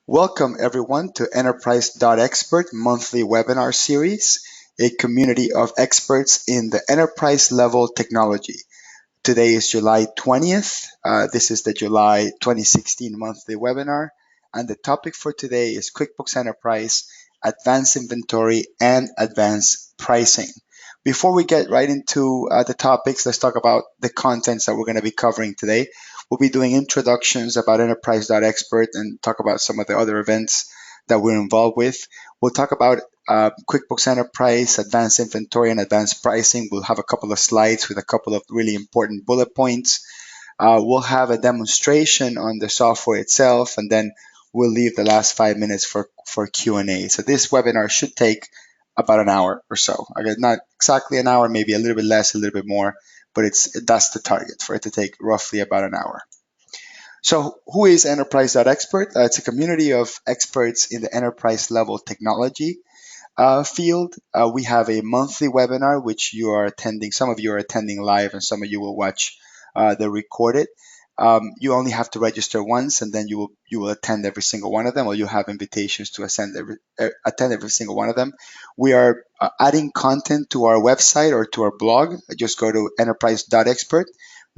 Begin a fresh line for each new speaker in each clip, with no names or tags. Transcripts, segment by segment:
Welcome everyone to Enterprise.expert monthly webinar series, a community of experts in the enterprise level technology. Today is July 20th. This is the July 2016 monthly webinar, and the topic for today is QuickBooks Enterprise, Advanced Inventory, and Advanced Pricing. Before we get right into the topics, let's talk about the contents that we're going to be covering today. We'll be doing introductions about Enterprise.expert and talk about some of the other events that we're involved with. We'll talk about QuickBooks Enterprise, Advanced Inventory, and Advanced Pricing. We'll have a couple of slides with a couple of really important bullet points. We'll have a demonstration on the software itself, and then we'll leave the last 5 minutes for Q&A. So this webinar should take about an hour or so. Again, not exactly an hour, maybe a little bit less, a little bit more, but that's the target, for it to take roughly about an hour. So who is Enterprise.expert? It's a community of experts in the enterprise level technology field. We have a monthly webinar, which you are attending. Some of you are attending live, and some of you will watch the recorded. You only have to register once, and then you will attend every single one of them, or you have invitations to attend every single one of them. We are adding content to our website or to our blog. Just go to enterprise.expert.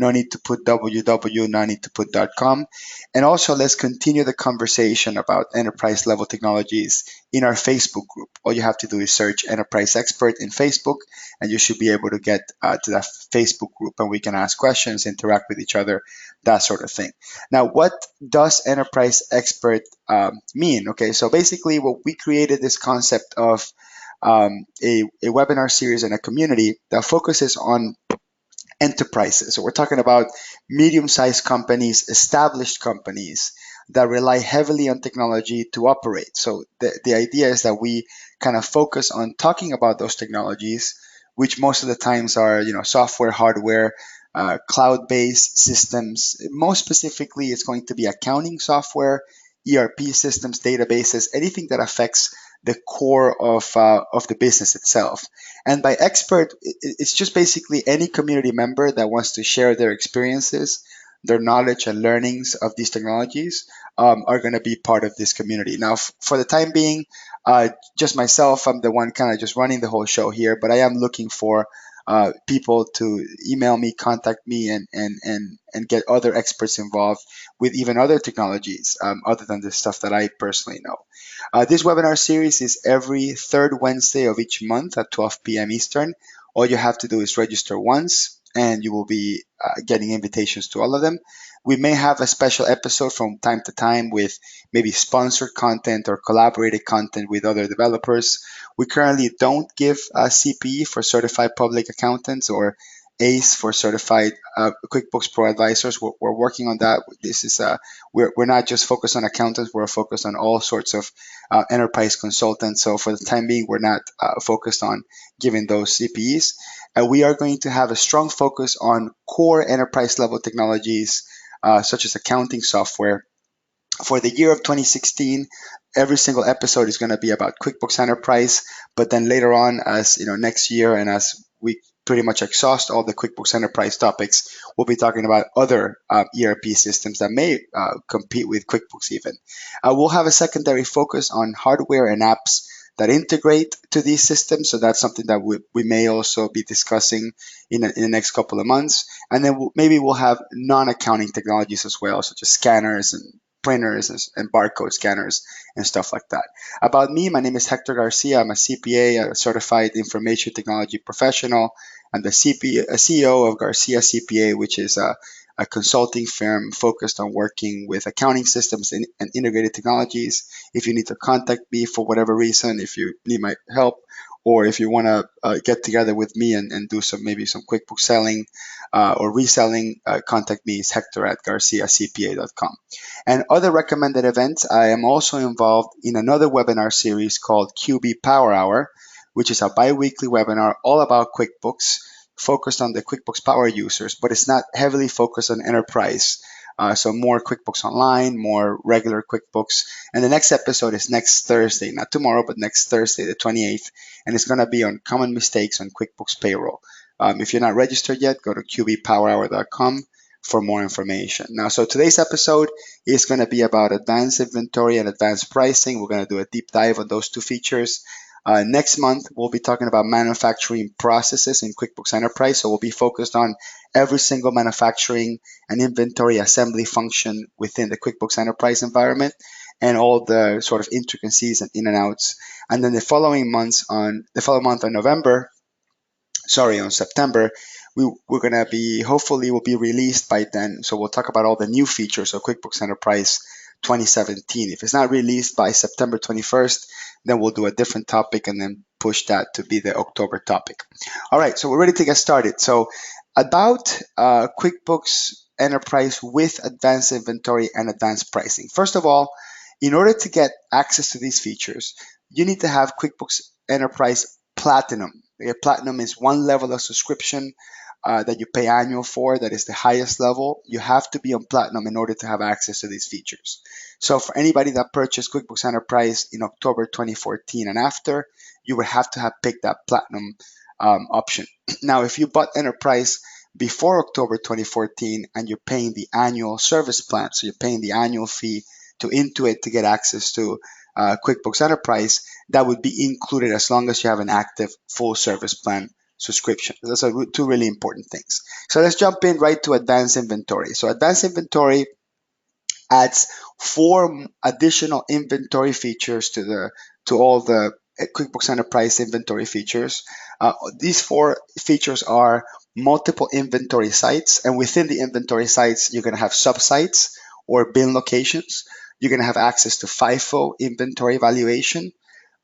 No need to put www, no need to put .com. And also, let's continue the conversation about enterprise level technologies in our Facebook group. All you have to do is search Enterprise Expert in Facebook, and you should be able to get to that Facebook group, and we can ask questions, interact with each other, that sort of thing. Now, what does Enterprise Expert mean? Okay, so basically, what we created this concept of a webinar series and a community that focuses on enterprises. So we're talking about medium-sized companies, established companies that rely heavily on technology to operate. So the idea is that we kind of focus on talking about those technologies, which most of the times are, software, hardware, cloud-based systems. Most specifically, it's going to be accounting software, ERP systems, databases, anything that affects the core of the business itself. And by expert, it's just basically any community member that wants to share their experiences, their knowledge and learnings of these technologies are going to be part of this community. Now, for the time being, just myself, I'm the one kind of just running the whole show here, but I am looking for people to email me, contact me, and get other experts involved with even other technologies other than the stuff that I personally know. This webinar series is every third Wednesday of each month at 12 p.m. Eastern. All you have to do is register once, and you will be getting invitations to all of them. We may have a special episode from time to time with maybe sponsored content or collaborated content with other developers. We currently don't give CPE for certified public accountants or ACE for certified QuickBooks Pro advisors. We're working on that. This is we're not just focused on accountants. We're focused on all sorts of enterprise consultants. So for the time being, we're not focused on giving those CPEs. And we are going to have a strong focus on core enterprise level technologies such as accounting software. For the year of 2016, every single episode is going to be about QuickBooks Enterprise, but then later on, as next year, and as we pretty much exhaust all the QuickBooks Enterprise topics, we'll be talking about other ERP systems that may compete with QuickBooks even. We'll have a secondary focus on hardware and apps that integrate to these systems. So that's something that we may also be discussing in the next couple of months. And then maybe we'll have non-accounting technologies as well, such as scanners and printers and barcode scanners and stuff like that. About me, my name is Hector Garcia. I'm a CPA, a certified information technology professional. I'm the CEO of Garcia CPA, which is a consulting firm focused on working with accounting systems and integrated technologies. If you need to contact me for whatever reason, if you need my help, or if you want to get together with me and do maybe some QuickBooks selling or reselling, contact me. It's Hector at garciacpa.com. And other recommended events, I am also involved in another webinar series called QB Power Hour, which is a bi-weekly webinar all about QuickBooks, focused on the QuickBooks Power users, but it's not heavily focused on enterprise. So more QuickBooks Online, more regular QuickBooks. And the next episode is next Thursday, not tomorrow, but next Thursday, the 28th. And it's going to be on common mistakes on QuickBooks Payroll. If you're not registered yet, go to qbpowerhour.com. for more information. Now, so today's episode is going to be about advanced inventory and advanced pricing. We're going to do a deep dive on those two features. Next month, we'll be talking about manufacturing processes in QuickBooks Enterprise. So we'll be focused on every single manufacturing and inventory assembly function within the QuickBooks Enterprise environment and all the sort of intricacies and in and outs. And then the following month on November, on September, we're going to be, hopefully will be released by then. So we'll talk about all the new features of QuickBooks Enterprise 2017. If it's not released by September 21st, then we'll do a different topic and then push that to be the October topic. All right, so we're ready to get started. So about QuickBooks Enterprise with advanced inventory and advanced pricing. First of all, in order to get access to these features, you need to have QuickBooks Enterprise Platinum. Platinum is one level of subscription that you pay annual for. That is the highest level. You have to be on Platinum in order to have access to these features. So for anybody that purchased QuickBooks Enterprise in October 2014 and after, you would have to have picked that Platinum option. Now, if you bought Enterprise before October 2014 and you're paying the annual service plan, so you're paying the annual fee to Intuit to get access to QuickBooks Enterprise, that would be included as long as you have an active full service plan subscription. Those are two really important things. So let's jump in right to advanced inventory. So advanced inventory adds 4 additional inventory features to all the QuickBooks Enterprise inventory features. These 4 features are multiple inventory sites, and within the inventory sites, you're going to have subsites or bin locations. You're going to have access to FIFO inventory valuation.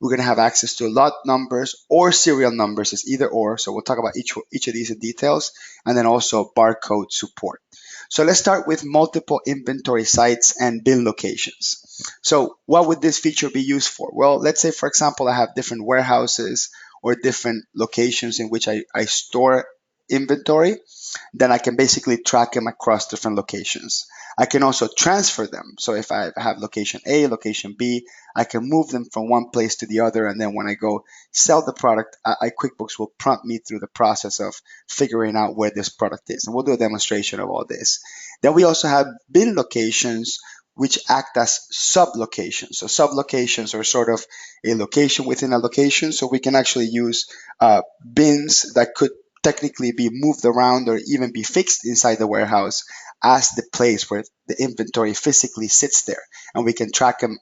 We're going to have access to lot numbers or serial numbers. It's either or. So we'll talk about each of these in details, and then also barcode support. So let's start with multiple inventory sites and bin locations. So what would this feature be used for? Well, let's say, for example, I have different warehouses or different locations in which I store inventory. Then I can basically track them across different locations. I can also transfer them. So if I have location A, location B, I can move them from one place to the other. And then when I go sell the product, QuickBooks will prompt me through the process of figuring out where this product is. And we'll do a demonstration of all this. Then we also have bin locations, which act as sub-locations. So sub-locations are sort of a location within a location. So we can actually use bins that could technically be moved around or even be fixed inside the warehouse as the place where the inventory physically sits there. And we can track them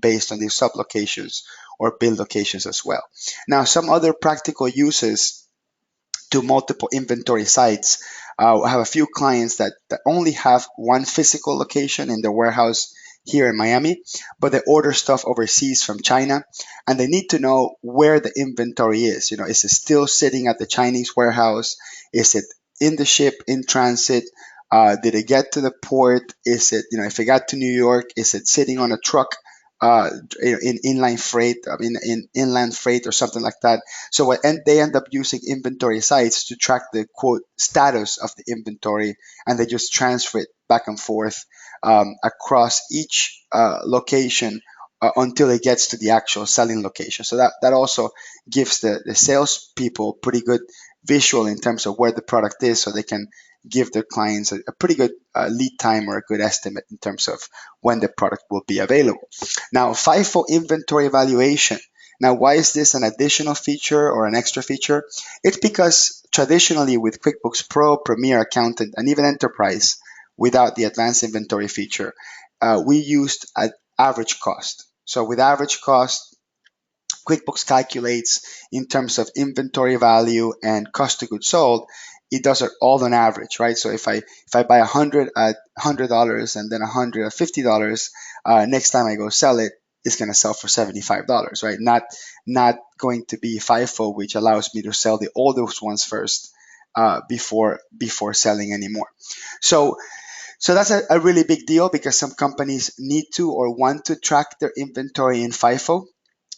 based on these sub-locations or bin locations as well. Now, some other practical uses to multiple inventory sites. I have a few clients that only have one physical location in their warehouse here in Miami, but they order stuff overseas from China, and they need to know where the inventory is. Is it still sitting at the Chinese warehouse? Is it in the ship, in transit? Did it get to the port? Is it, if it got to New York, is it sitting on a truck in inland freight or something like that? So they end up using inventory sites to track the quote status of the inventory, and they just transfer it back and forth across each location until it gets to the actual selling location. So that also gives the salespeople pretty good visual in terms of where the product is, so they can give their clients a pretty good lead time or a good estimate in terms of when the product will be available. Now, FIFO inventory valuation. Now, why is this an additional feature or an extra feature? It's because traditionally with QuickBooks Pro, Premier, Accountant, and even Enterprise, without the advanced inventory feature, we used an average cost. So with average cost, QuickBooks calculates in terms of inventory value and cost of goods sold. It does it all on average, right? So if I buy 100 at $100 and then 100 at $50, next time I go sell it, it's going to sell for $75, right? Not going to be FIFO, which allows me to sell the oldest ones first before selling anymore. So that's a really big deal because some companies need to or want to track their inventory in FIFO,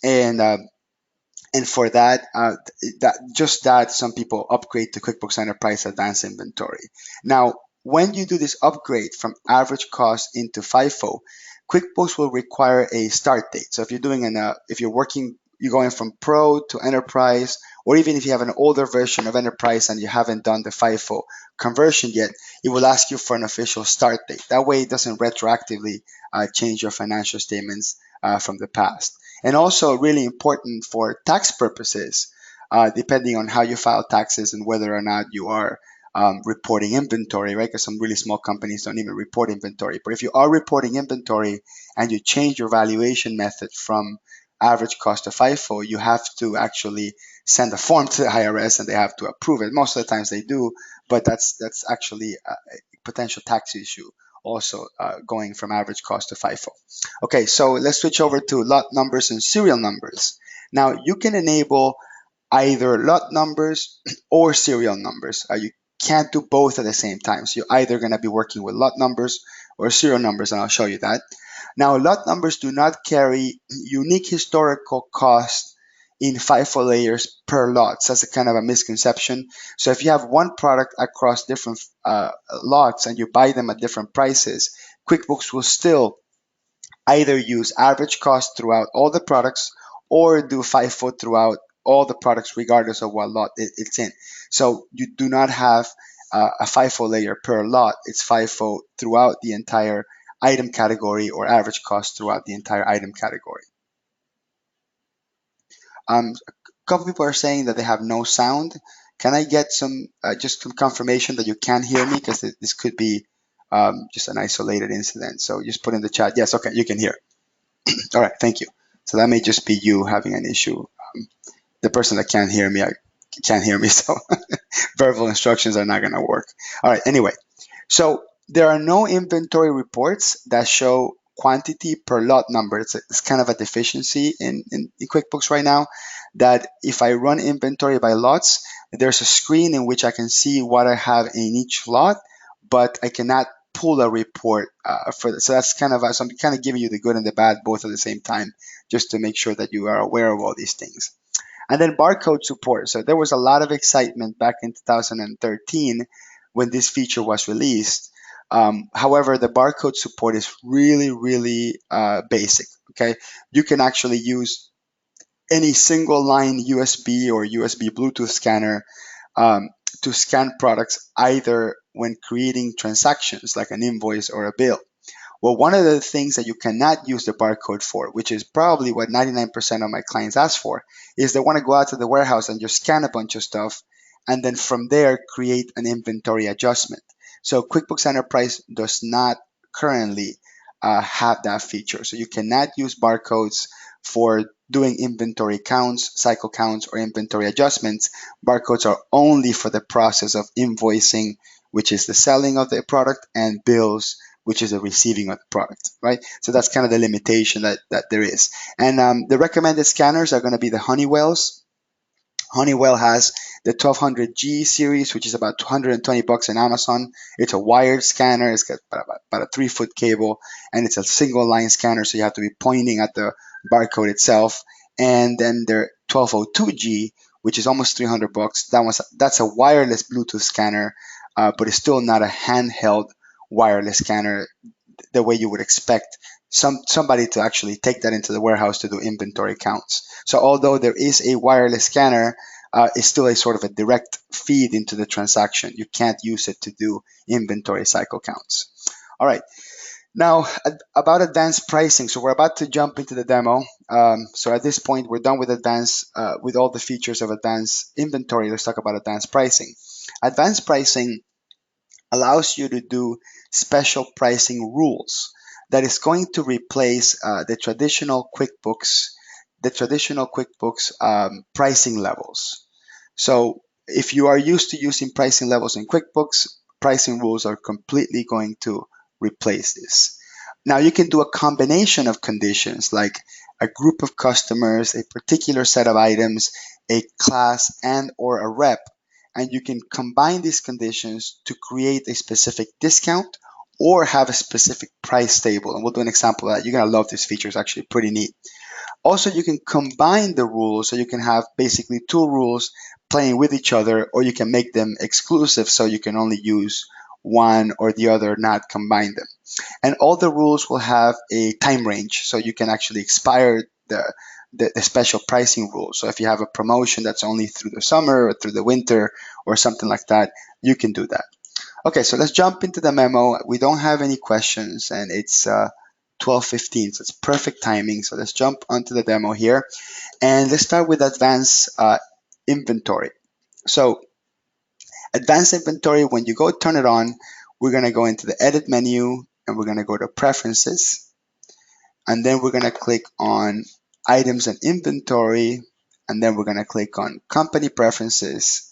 and for that, some people upgrade to QuickBooks Enterprise Advanced Inventory. Now, when you do this upgrade from average cost into FIFO, QuickBooks will require a start date. So if you're working you're going from Pro to Enterprise, or even if you have an older version of Enterprise and you haven't done the FIFO conversion yet, it will ask you for an official start date. That way it doesn't retroactively change your financial statements from the past. And also really important for tax purposes, depending on how you file taxes and whether or not you are reporting inventory, right? Because some really small companies don't even report inventory. But if you are reporting inventory and you change your valuation method from average cost to FIFO, you have to actually send a form to the IRS and they have to approve it. Most of the times they do, but that's actually a potential tax issue also going from average cost to FIFO. Okay, so let's switch over to lot numbers and serial numbers. Now you can enable either lot numbers or serial numbers. You can't do both at the same time. So you're either going to be working with lot numbers or serial numbers, and I'll show you that. Now, lot numbers do not carry unique historical cost in FIFO layers per lot. So that's a kind of a misconception. So if you have one product across different lots and you buy them at different prices, QuickBooks will still either use average cost throughout all the products or do FIFO throughout all the products regardless of what lot it's in. So you do not have a FIFO layer per lot. It's FIFO throughout the entire item category or average cost throughout the entire item category. A couple people are saying that they have no sound. Can I get some just some confirmation that you can hear me, because this could be just an isolated incident. So just put in the chat. Yes, okay, you can hear. All right, thank you. So that may just be you having an issue. The person that can't hear me, can't hear me, so verbal instructions are not going to work. All right, anyway, so there are no inventory reports that show quantity per lot number. It's kind of a deficiency in QuickBooks right now, that if I run inventory by lots, there's a screen in which I can see what I have in each lot, but I cannot pull a report for that. So that's kind of, so I'm kind of giving you the good and the bad both at the same time, just to make sure that you are aware of all these things. And then barcode support. So there was a lot of excitement back in 2013 when this feature was released. However, the barcode support is really, really basic. Okay, you can actually use any single line USB or USB Bluetooth scanner to scan products either when creating transactions like an invoice or a bill. Well, one of the things that you cannot use the barcode for, which is probably what 99% of my clients ask for, is they want to go out to the warehouse and just scan a bunch of stuff and then from there create an inventory adjustment. So QuickBooks Enterprise does not currently have that feature. So you cannot use barcodes for doing inventory counts, cycle counts, or inventory adjustments. Barcodes are only for the process of invoicing, which is the selling of the product, and bills, which is the receiving of the product, right? So that's kind of the limitation that there is. And the recommended scanners are going to be the Honeywells. Honeywell has the 1200G series, which is about $220 on Amazon. It's a wired scanner. It's got about a 3-foot cable, and it's a single line scanner, so you have to be pointing at the barcode itself. And then their 1202G, which is almost $300. That's a wireless Bluetooth scanner, but it's still not a handheld wireless scanner the way you would expect somebody to actually take that into the warehouse to do inventory counts. So although there is a wireless scanner, it's still a sort of a direct feed into the transaction. You can't use it to do inventory cycle counts. All right. Now, about advanced pricing. So we're about to jump into the demo. So at this point, we're done with with all the features of advanced inventory. Let's talk about advanced pricing. Advanced pricing allows you to do special pricing rules that is going to replace the traditional QuickBooks pricing levels. So if you are used to using pricing levels in QuickBooks, pricing rules are completely going to replace this. Now you can do a combination of conditions like a group of customers, a particular set of items, a class, and or a rep, and you can combine these conditions to create a specific discount or have a specific price table. And we'll do an example of that. You're going to love this feature. It's actually pretty neat. Also, you can combine the rules, so you can have basically two rules playing with each other, or you can make them exclusive, so you can only use one or the other, not combine them. And all the rules will have a time range, so you can actually expire the special pricing rule. So if you have a promotion that's only through the summer or through the winter or something like that, you can do that. Okay, so let's jump into the memo. We don't have any questions, and it's 12:15, so it's perfect timing. So let's jump onto the demo here, and let's start with advanced inventory. So advanced inventory, when you go turn it on, we're going to go into the edit menu, and we're going to go to preferences, and then we're going to click on items and inventory, and then we're going to click on company preferences,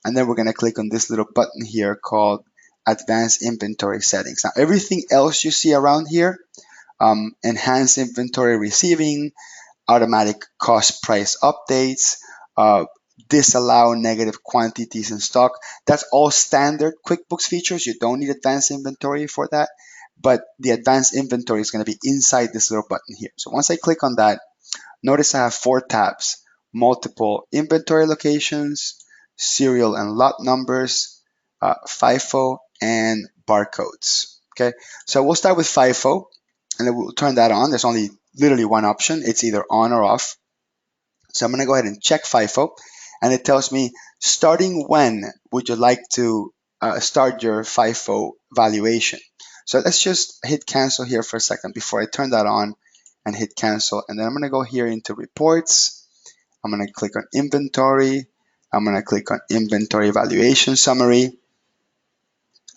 and then we're going to click on this little button here called advanced inventory settings. Now everything else you see around here, enhanced inventory receiving, automatic cost price updates, disallow negative quantities in stock. That's all standard QuickBooks features. You don't need advanced inventory for that, but the advanced inventory is going to be inside this little button here. So once I click on that, notice I have 4 tabs: multiple inventory locations, serial and lot numbers, FIFO, and barcodes. Okay, so we'll start with FIFO, and then we'll turn that on. There's only literally one option. It's either on or off. So I'm going to go ahead and check FIFO, and it tells me, starting when would you like to start your FIFO valuation? So let's just hit cancel here for a second before I turn that on, and hit cancel. And then I'm going to go here into reports. I'm going to click on inventory. I'm going to click on inventory valuation summary.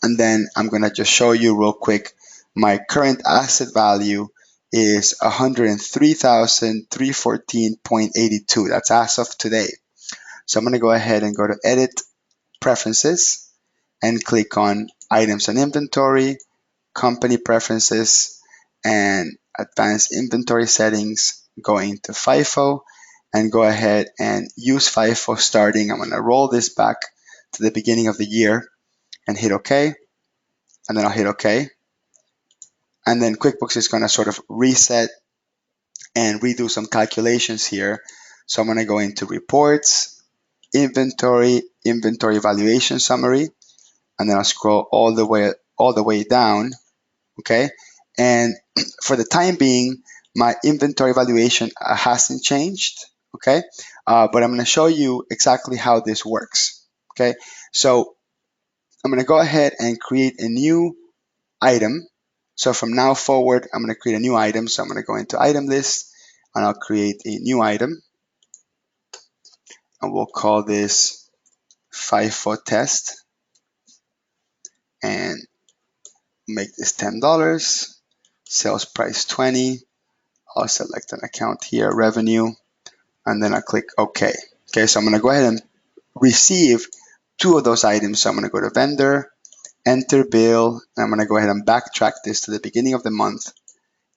And then I'm going to just show you real quick, my current asset value is 103,314.82. That's as of today. So I'm going to go ahead and go to edit preferences and click on items and inventory, company preferences, and advanced inventory settings, going to FIFO, and go ahead and use FIFO starting. I'm going to roll this back to the beginning of the year and hit OK. And then I'll hit OK. And then QuickBooks is going to sort of reset and redo some calculations here. So I'm going to go into reports, inventory, inventory valuation summary, and then I'll scroll all the way down. Okay. And for the time being, my inventory valuation hasn't changed. Okay. But I'm going to show you exactly how this works. Okay. So I'm going to go ahead and create a new item. So from now forward, I'm going to create a new item. So I'm going to go into item list, and I'll create a new item, and we'll call this FIFO test, and make this $10, sales price 20. I'll select an account here, revenue, and then I click OK. Okay, so I'm going to go ahead and receive 2 of those items. So I'm going to go to vendor, enter bill, and I'm going to go ahead and backtrack this to the beginning of the month,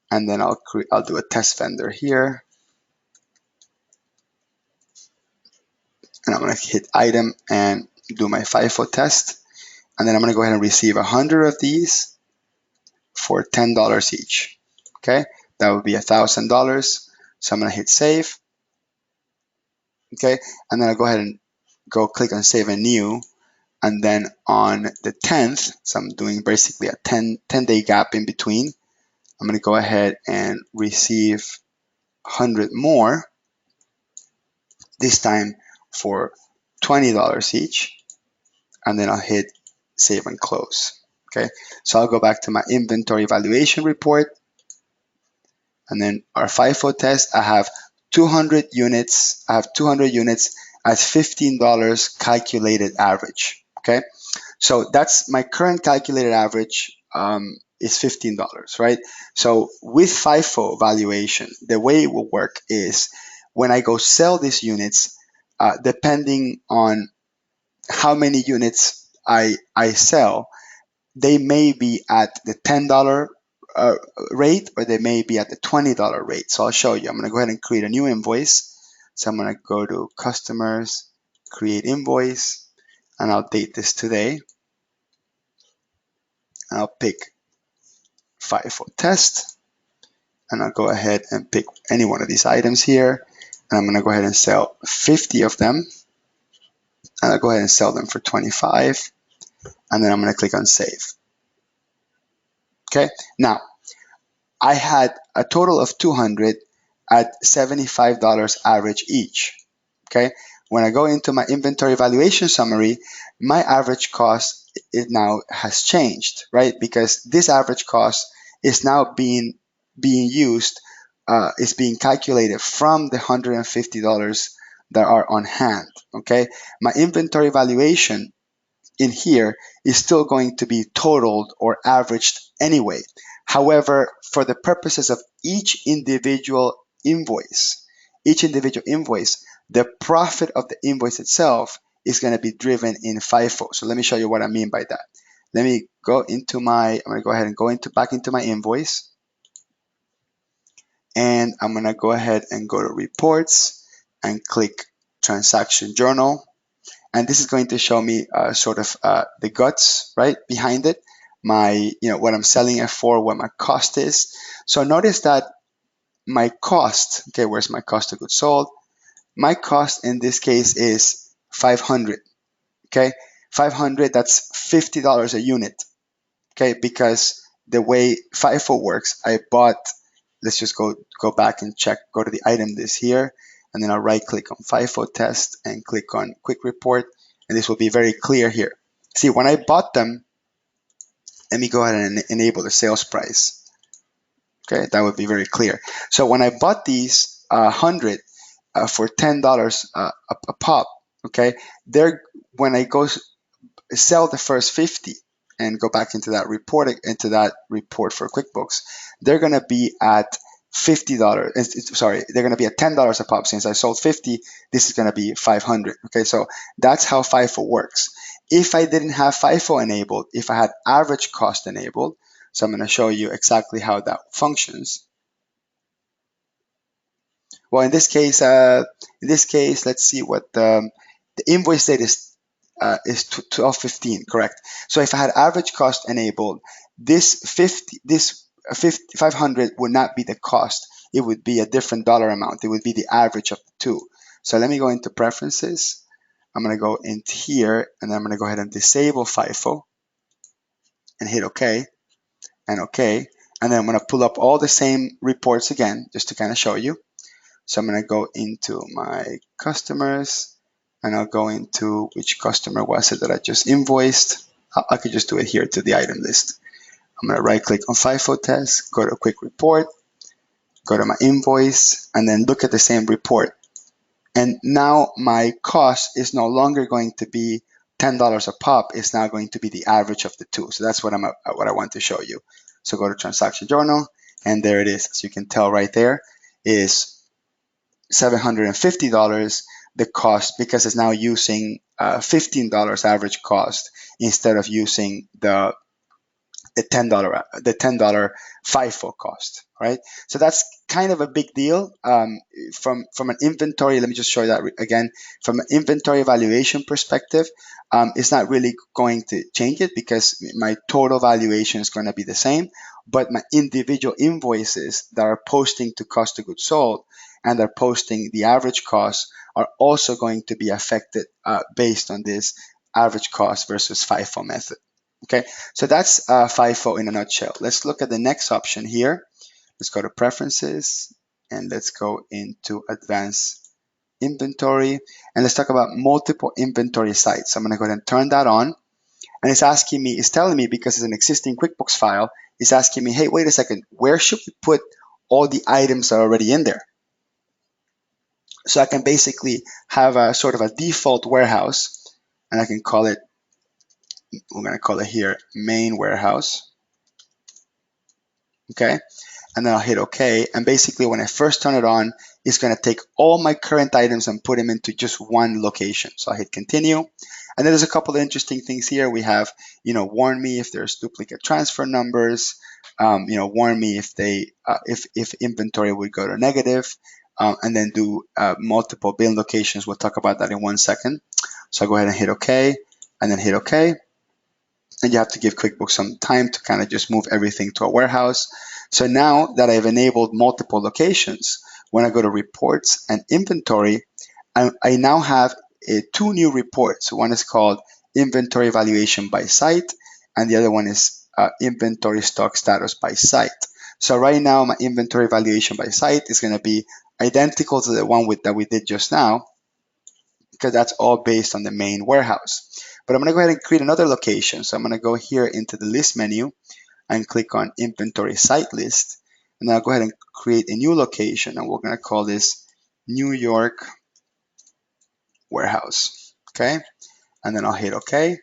and then I'll do a test vendor here, and I'm going to hit item and do my FIFO test, and then I'm going to go ahead and receive 100 of these for $10 each. Okay, that would be $1,000. So I'm going to hit save. Okay, and then I'll go ahead and click on save and new. And then on the 10th, so I'm doing basically a 10-day gap in between, I'm going to go ahead and receive 100 more, this time for $20 each. And then I'll hit save and close. Okay, so I'll go back to my inventory valuation report. And then our FIFO test, I have 200 units. I have 200 units at $15 calculated average. Okay, so that's my current calculated average is $15, right? So with FIFO valuation, the way it will work is when I go sell these units, depending on how many units I sell, they may be at the $10 rate, or they may be at the $20 rate. So I'll show you. I'm going to go ahead and create a new invoice. So I'm going to go to customers, create invoice, and I'll date this today. And I'll pick FIFO test, and I'll go ahead and pick any one of these items here. And I'm going to go ahead and sell 50 of them. And I'll go ahead and sell them for 25. And then I'm going to click on save. Okay, now I had a total of 200 at $75 average each. Okay, when I go into my inventory valuation summary, my average cost, it now has changed, right? Because this average cost is now being used, is being calculated from the $150 that are on hand. Okay, my inventory valuation in here is still going to be totaled or averaged anyway. However, for the purposes of each individual invoice, the profit of the invoice itself is going to be driven in FIFO. So let me show you what I mean by that. Let me go into I'm going to go ahead and go back into my invoice. And I'm going to go ahead and go to reports and click transaction journal. And this is going to show me sort of the guts, right, behind it. What I'm selling it for, what my cost is. So notice that my cost, okay, where's my cost of goods sold? My cost in this case is $500, okay? $500, that's $50 a unit, okay? Because the way FIFO works, I bought, let's just go back and check, go to the item list here, and then I'll right click on FIFO test and click on quick report, and this will be very clear here. See, when I bought them, let me go ahead and enable the sales price. Okay, that would be very clear. So when I bought these 100 for $10 a pop, okay, when I go sell the first 50 and go back into that report for QuickBooks, they're going to be at $50. Sorry, they're going to be at $10 a pop. Since I sold 50, this is going to be 500. Okay, so that's how FIFO works. If I didn't have FIFO enabled, if I had average cost enabled, so I'm going to show you exactly how that functions. Well, in this case, let's see what the invoice date is 12/15, correct? So if I had average cost enabled, this 500 would not be the cost. It would be a different dollar amount. It would be the average of the two. So let me go into preferences. I'm going to go into here, and then I'm going to go ahead and disable FIFO and hit OK and OK. And then I'm going to pull up all the same reports again, just to kind of show you. So I'm going to go into my customers, and I'll go into which customer was it that I just invoiced. I could just do it here to the item list. I'm going to right click on FIFO test, go to quick report, go to my invoice, and then look at the same report. And now my cost is no longer going to be $10 a pop. It's now going to be the average of the two. So that's what I want to show you. So go to transaction journal, and there it is. As you can tell right there is $750 the cost, because it's now using $15 average cost instead of using the $10 FIFO cost, right? So that's kind of a big deal. From an inventory, let me just show you that again. From an inventory valuation perspective, it's not really going to change it because my total valuation is going to be the same, but my individual invoices that are posting to cost of goods sold and are posting the average cost are also going to be affected based on this average cost versus FIFO method. Okay, so that's FIFO in a nutshell. Let's look at the next option here. Let's go to preferences, and let's go into advanced inventory, and let's talk about multiple inventory sites. So I'm going to go ahead and turn that on, and it's telling me, because it's an existing QuickBooks file, it's asking me, hey, wait a second, where should we put all the items that are already in there? So I can basically have a sort of a default warehouse, and I can call it, we're going to call it here main warehouse. Okay, and then I'll hit OK. And basically, when I first turn it on, it's going to take all my current items and put them into just one location. So I hit continue. And then there's a couple of interesting things here. We have, warn me if there's duplicate transfer numbers. Warn me if if inventory would go to negative, and then do multiple bin locations. We'll talk about that in 1 second. So I'll go ahead and hit OK, and then hit OK. And you have to give QuickBooks some time to kind of just move everything to a warehouse. So now that I've enabled multiple locations, when I go to reports and inventory, I now have two new reports. One is called inventory valuation by site, and the other one is inventory stock status by site. So right now, my inventory valuation by site is going to be identical to the one that we did just now, because that's all based on the main warehouse. But I'm going to go ahead and create another location. So I'm going to go here into the list menu and click on inventory site list. And then I'll go ahead and create a new location, and we're going to call this New York warehouse. Okay. And then I'll hit OK.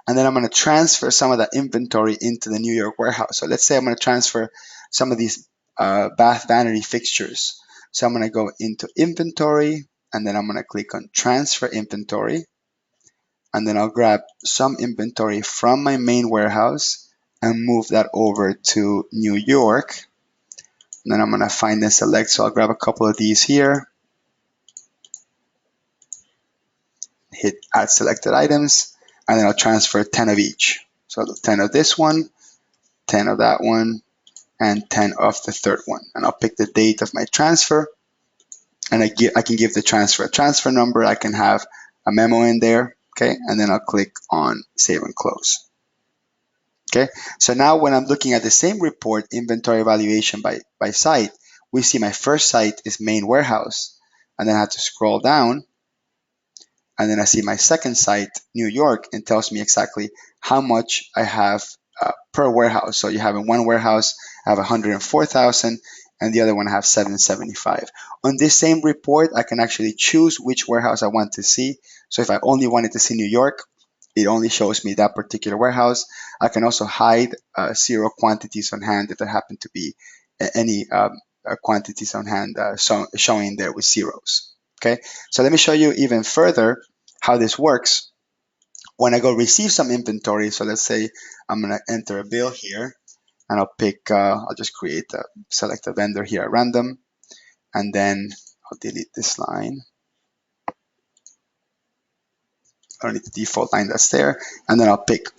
And then I'm going to transfer some of that inventory into the New York warehouse. So let's say I'm going to transfer some of these bath vanity fixtures. So I'm going to go into inventory, and then I'm going to click on transfer inventory. And then I'll grab some inventory from my main warehouse and move that over to New York. And then I'm going to find and select. So I'll grab a couple of these here. Hit add selected items, and then I'll transfer 10 of each. So 10 of this one, 10 of that one, and 10 of the third one. And I'll pick the date of my transfer, and I can give the transfer a transfer number. I can have a memo in there, okay? And then I'll click on save and close. Okay, so now when I'm looking at the same report, inventory valuation by site, we see my first site is main warehouse, and then I have to scroll down, and then I see my second site, New York, and tells me exactly how much I have per warehouse. So you have in one warehouse, I have 104,000, and the other one I have 775. On this same report, I can actually choose which warehouse I want to see. So if I only wanted to see New York, it only shows me that particular warehouse. I can also hide 0 quantities on hand if there happen to be any quantities on hand showing there with zeros. Okay, so let me show you even further how this works. When I go receive some inventory, so let's say I'm going to enter a bill here, and I'll pick, I'll just select a vendor here at random, and then I'll delete this line. I don't need the default line that's there, and then I'll pick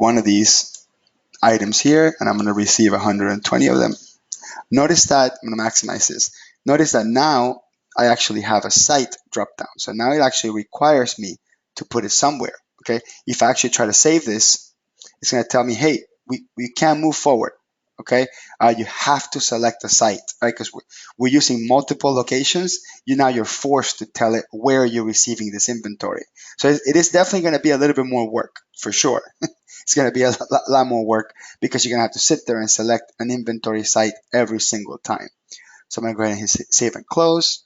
one of these items here, and I'm going to receive 120 of them. Notice that I'm going to maximize this. Notice that now I actually have a site drop down. So now it actually requires me to put it somewhere. Okay. If I actually try to save this, it's going to tell me, hey, we can't move forward. Okay. You have to select a site, right? Because we're using multiple locations. You're forced to tell it where you're receiving this inventory. So it is definitely going to be a little bit more work for sure. It's going to be a lot more work because you're going to have to sit there and select an inventory site every single time. So I'm going to go ahead and hit save and close.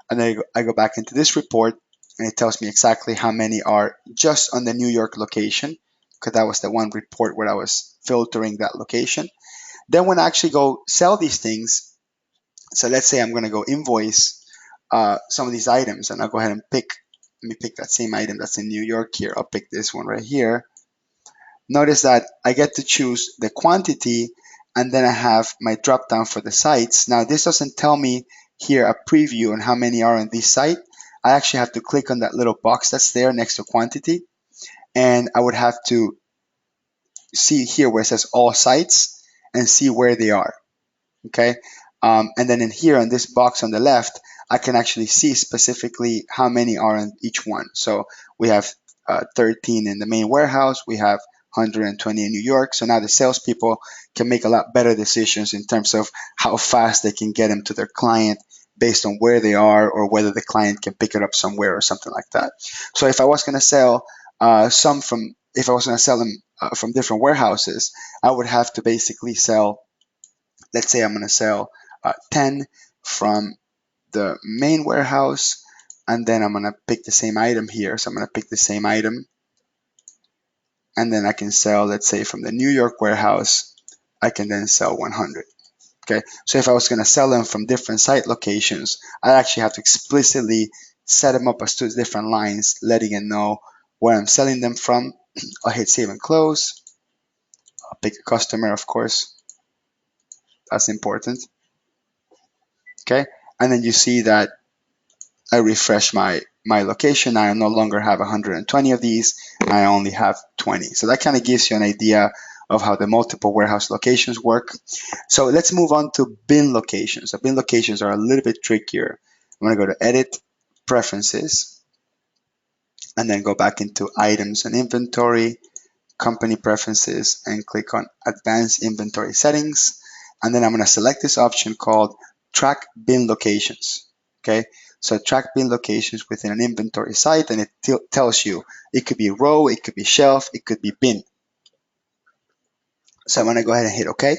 And then I go back into this report, and it tells me exactly how many are just on the New York location, because that was the one report where I was filtering that location. Then when I actually go sell these things, so let's say I'm going to go invoice some of these items, and I'll go ahead and let me pick that same item that's in New York here. I'll pick this one right here. Notice that I get to choose the quantity, and then I have my drop down for the sites. Now this doesn't tell me here a preview on how many are on this site. I actually have to click on that little box that's there next to quantity, and I would have to see here where it says all sites and see where they are. Okay, and then in here on this box on the left, I can actually see specifically how many are on each one. So we have 13 in the main warehouse, we have 120 in New York. So now the salespeople can make a lot better decisions in terms of how fast they can get them to their client based on where they are, or whether the client can pick it up somewhere or something like that. So if I was going to sell them from different warehouses, I would have to basically sell, let's say I'm going to sell 10 from the main warehouse, and then I'm going to pick the same item here. So I'm going to pick the same item, and then I can sell, let's say from the New York warehouse, I can then sell 100. Okay, so if I was going to sell them from different site locations, I actually have to explicitly set them up as 2 different lines, letting it know where I'm selling them from. I'll hit save and close. I'll pick a customer, of course. That's important. Okay, and then you see that I refresh my location. I no longer have 120 of these. I only have 20. So that kind of gives you an idea of how the multiple warehouse locations work. So let's move on to bin locations. So bin locations are a little bit trickier. I'm going to go to Edit, Preferences, and then go back into Items and Inventory, Company Preferences, and click on Advanced Inventory Settings. and then I'm going to select this option called track bin locations. Okay, so track bin locations within an inventory site, and it tells you it could be row, it could be shelf, it could be bin. So I'm going to go ahead and hit OK,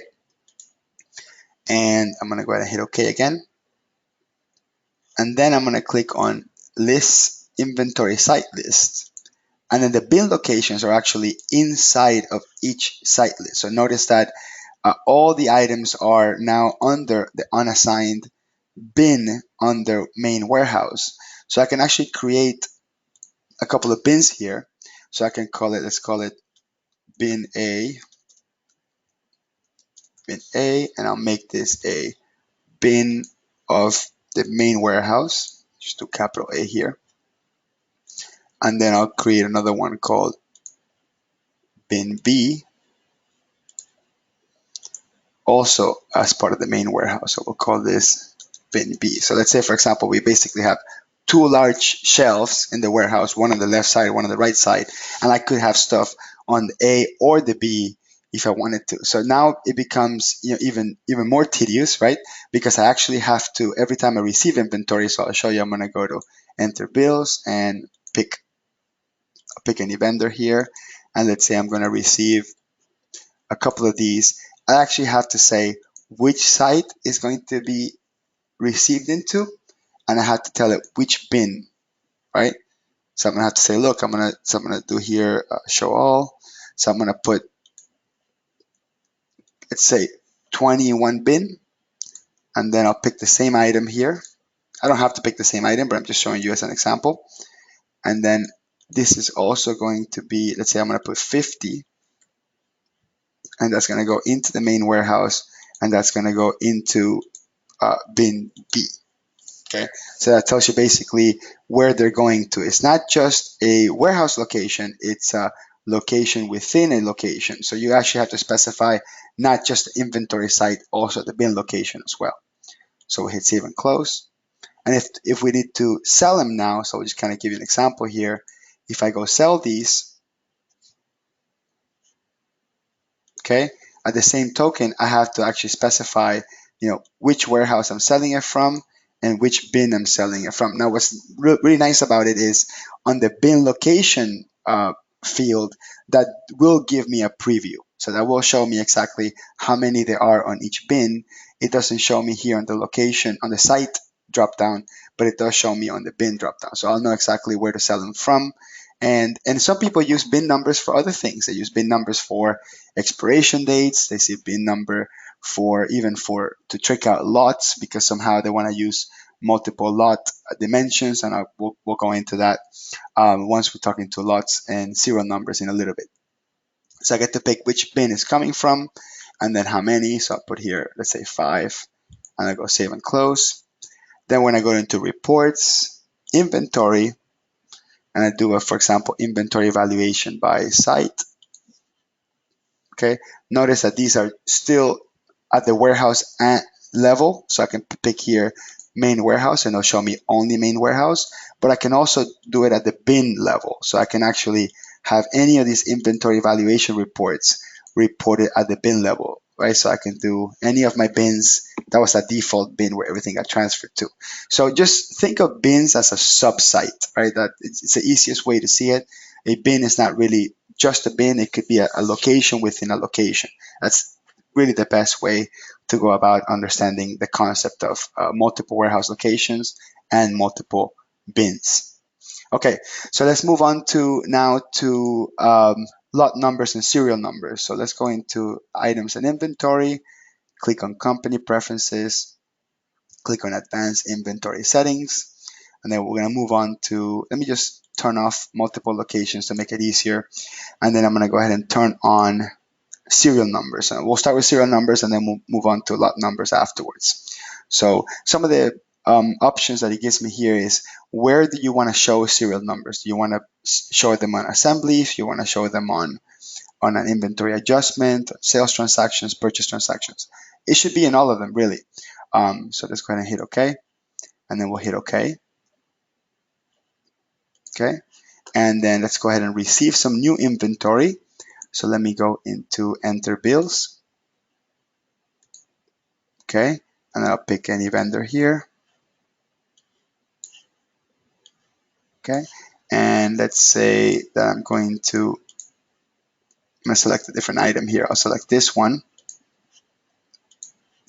and I'm going to go ahead and hit OK again, and then I'm going to click on list inventory site list. And then the bin locations are actually inside of each site list. So notice that all the items are now under the unassigned bin under main warehouse. So I can actually create a couple of bins here. So I can call it, let's call it bin A, and I'll make this a bin of the main warehouse. Just do capital A here. And then I'll create another one called bin B, also as part of the main warehouse. So we'll call this bin B. So let's say, for example, we basically have two large shelves in the warehouse, one on the left side, one on the right side, and I could have stuff on the A or the B if I wanted to. So now it becomes even more tedious, right? Because I actually have to, every time I receive inventory, so I'll show you, I'm going to go to enter bills and pick any vendor here, and let's say I'm going to receive a couple of these. I actually have to say which site is going to be received into, and I have to tell it which bin, right? So I'm gonna have to say, look, I'm gonna do here show all. So I'm gonna put, let's say 21 bin, and then I'll pick the same item here. I don't have to pick the same item, but I'm just showing you as an example. And then this is also going to be, let's say I'm gonna put 50, and that's gonna go into the main warehouse, and that's gonna go into bin B. Okay, so that tells you basically where they're going to. It's not just a warehouse location, it's a location within a location. So you actually have to specify not just the inventory site, also the bin location as well. So we hit save and close. And if we need to sell them now, so we'll just kind of give you an example here. If I go sell these, okay, at the same token, I have to actually specify, which warehouse I'm selling it from and which bin I'm selling it from. Now, what's really nice about it is on the bin location field, that will give me a preview. So that will show me exactly how many there are on each bin. It doesn't show me here on the location, on the site dropdown, but it does show me on the bin dropdown. So I'll know exactly where to sell them from. And some people use bin numbers for other things. They use bin numbers for expiration dates. They see bin number for to trick out lots, because somehow they want to use multiple lot dimensions, and we'll go into that once we're talking to lots and serial numbers in a little bit. So I get to pick which bin is coming from, and then how many. So I'll put here, let's say 5, and I go save and close. Then when I go into reports, inventory, and I do for example, inventory valuation by site. Okay, notice that these are still at the warehouse level, so I can pick here main warehouse, and it'll show me only main warehouse, but I can also do it at the bin level. So I can actually have any of these inventory valuation reports reported at the bin level, right? So I can do any of my bins. That was a default bin where everything got transferred to. So just think of bins as a sub-site, right? That it's the easiest way to see it. A bin is not really just a bin. It could be a location within a location. That's really the best way to go about understanding the concept of multiple warehouse locations and multiple bins. Okay, so let's move on to lot numbers and serial numbers. So let's go into items and inventory, click on company preferences, click on advanced inventory settings, and then we're going to move on to, let me just turn off multiple locations to make it easier, and then I'm going to go ahead and turn on serial numbers. And we'll start with serial numbers, and then we'll move on to lot numbers afterwards. So some of the options that it gives me here is, where do you want to show serial numbers? Do you want to show them on assemblies? Do you want to show them on an inventory adjustment, sales transactions, purchase transactions? It should be in all of them, really. So let's go ahead and hit OK, and then we'll hit OK. Okay, and then let's go ahead and receive some new inventory. So let me go into enter bills. Okay, and I'll pick any vendor here. Okay, and let's say that I'm going to select a different item here. I'll select this one.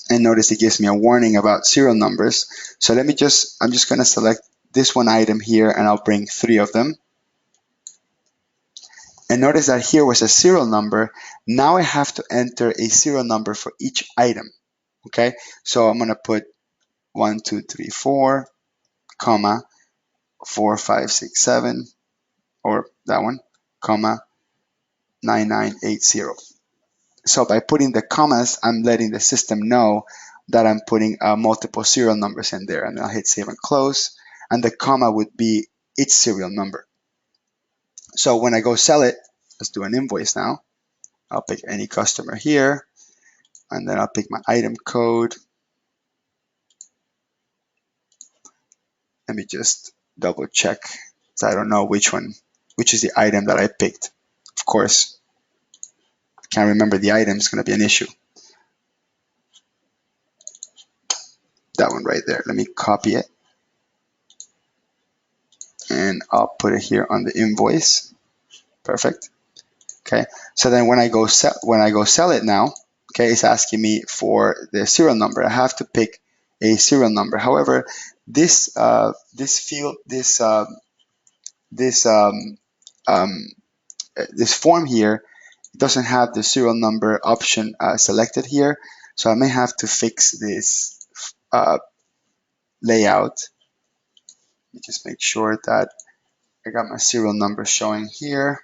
And notice it gives me a warning about serial numbers. So I'm just going to select this one item here, and I'll bring 3 of them. And notice that here was a serial number. Now I have to enter a serial number for each item. Okay, so I'm going to put 1, 2, 3, 4, comma, 4, 5, 6, 7, or that one, comma, 9980. So by putting the commas, I'm letting the system know that I'm putting multiple serial numbers in there, and I'll hit save and close, and the comma would be its serial number. So when I go sell it, let's do an invoice now. I'll pick any customer here, and then I'll pick my item code. Let me just double check, so I don't know which is the item that I picked. Of course, I can't remember the item, it's going to be an issue. That one right there. Let me copy it, and I'll put it here on the invoice. Perfect. Okay. So then when I go sell it now, okay, it's asking me for the serial number. I have to pick a serial number. However, this form here doesn't have the serial number option selected here, so I may have to fix this layout. Let me just make sure that I got my serial number showing here.